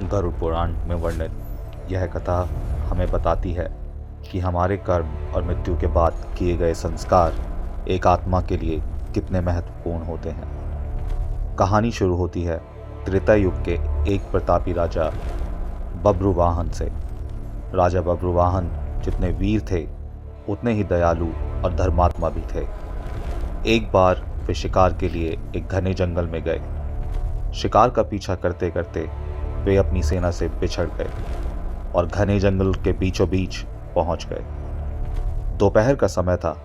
गरुड़ पुराण में वर्णित यह कथा हमें बताती है कि हमारे कर्म और मृत्यु के बाद किए गए संस्कार एक आत्मा के लिए कितने महत्वपूर्ण होते हैं। कहानी शुरू होती है त्रेता युग के एक प्रतापी राजा बब्रुवाहन से। राजा बब्रुवाहन जितने वीर थे उतने ही दयालु और धर्मात्मा भी थे। एक बार वे शिकार के लिए एक घने जंगल में गए। शिकार का पीछा करते करते वे अपनी सेना से बिछड़ गए और घने जंगल के बीचों बीच पहुंच गए। दोपहर का समय था।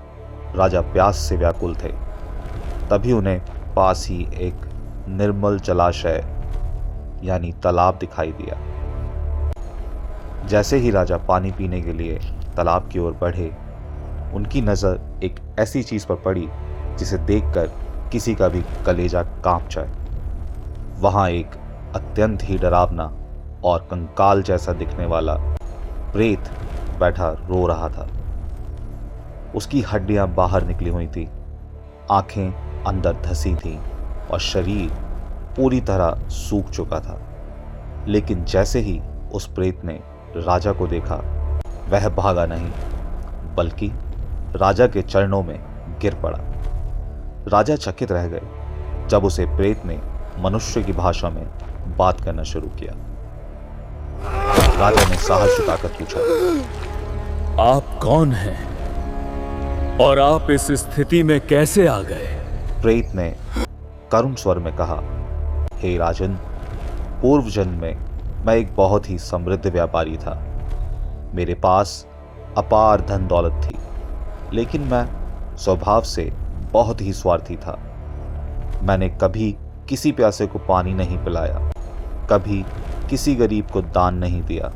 राजा प्यास से व्याकुल थे। तभी उन्हें पास ही एक निर्मल जलाशय यानी तालाब दिखाई दिया। जैसे ही राजा पानी पीने के लिए तालाब की ओर बढ़े, उनकी नज़र एक ऐसी चीज पर पड़ी जिसे देखकर किसी का भी कलेजा कांप जाए। वहां एक अत्यंत ही डरावना और कंकाल जैसा दिखने वाला प्रेत बैठा रो रहा था। उसकी हड्डियां बाहर निकली हुई थी, आंखें अंदर धसी थीं और शरीर पूरी तरह सूख चुका था। लेकिन जैसे ही उस प्रेत ने राजा को देखा, वह भागा नहीं बल्कि राजा के चरणों में गिर पड़ा। राजा चकित रह गए जब उसे प्रेत ने मनुष्य की भाषा में बात करना शुरू किया। राजा ने साहस जुटाकर पूछा, आप कौन हैं और आप इस स्थिति में कैसे आ गए? प्रेत ने करुण स्वर में कहा, हे राजन, पूर्व जन्म में मैं एक बहुत ही समृद्ध व्यापारी था। मेरे पास अपार धन दौलत थी, लेकिन मैं स्वभाव से बहुत ही स्वार्थी था। मैंने कभी किसी प्यासे को पानी नहीं पिलाया, कभी किसी गरीब को दान नहीं दिया।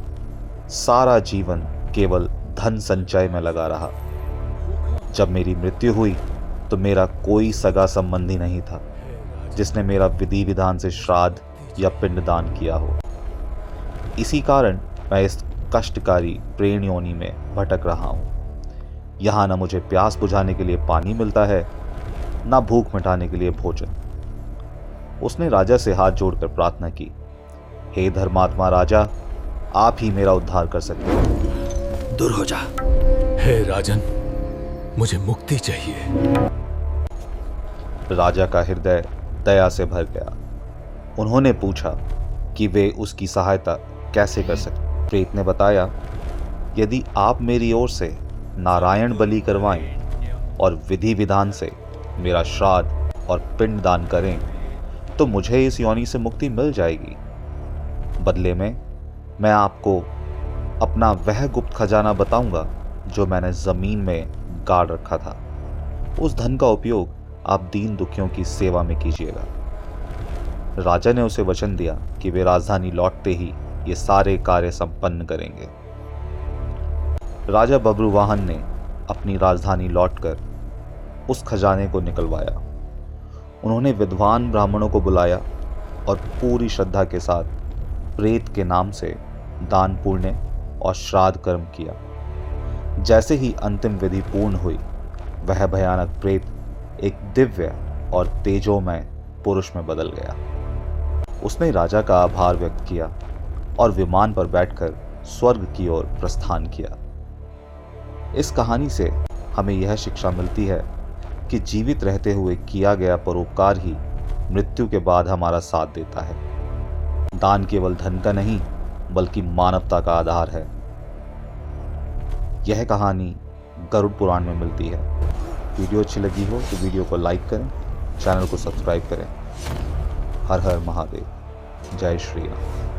सारा जीवन केवल धन संचय में लगा रहा। जब मेरी मृत्यु हुई तो मेरा कोई सगा संबंधी नहीं था जिसने मेरा विधि विधान से श्राद्ध या पिंडदान किया हो। इसी कारण मैं इस कष्टकारी प्रेण योनि में भटक रहा हूँ। यहाँ न मुझे प्यास बुझाने के लिए पानी मिलता है, न भूख मिटाने के लिए भोजन। उसने राजा से हाथ जोड़कर प्रार्थना की, हे धर्मात्मा राजा, आप ही मेरा उद्धार कर सकते हैं। दूर हो जा। हे राजन, मुझे मुक्ति चाहिए। राजा का हृदय दया से भर गया। उन्होंने पूछा कि वे उसकी सहायता कैसे कर सकते। प्रेत ने बताया, यदि आप मेरी ओर से नारायण बलि करवाएं और विधि विधान से मेरा श्राद्ध और पिंड दान करें तो मुझे इस योनि से मुक्ति मिल जाएगी। बदले में मैं आपको अपना वह गुप्त खजाना बताऊंगा जो मैंने जमीन में गाड़ रखा था। उस धन का उपयोग आप दीन दुखियों की सेवा में कीजिएगा। राजा ने उसे वचन दिया कि वे राजधानी लौटते ही ये सारे कार्य संपन्न करेंगे। राजा बब्रुवाहन ने अपनी राजधानी लौटकर उस खजाने को निकलवाया। उन्होंने विद्वान ब्राह्मणों को बुलाया और पूरी श्रद्धा के साथ प्रेत के नाम से दान पुण्य और श्राद्ध कर्म किया। जैसे ही अंतिम विधि पूर्ण हुई, वह भयानक प्रेत एक दिव्य और तेजोमय पुरुष में बदल गया। उसने राजा का आभार व्यक्त किया और विमान पर बैठकर स्वर्ग की ओर प्रस्थान किया। इस कहानी से हमें यह शिक्षा मिलती है कि जीवित रहते हुए किया गया परोपकार ही मृत्यु के बाद हमारा साथ देता है। दान केवल धन का नहीं बल्कि मानवता का आधार है। यह कहानी गरुड़ पुराण में मिलती है। वीडियो अच्छी लगी हो तो वीडियो को लाइक करें, चैनल को सब्सक्राइब करें। हर हर महादेव। जय श्री राम।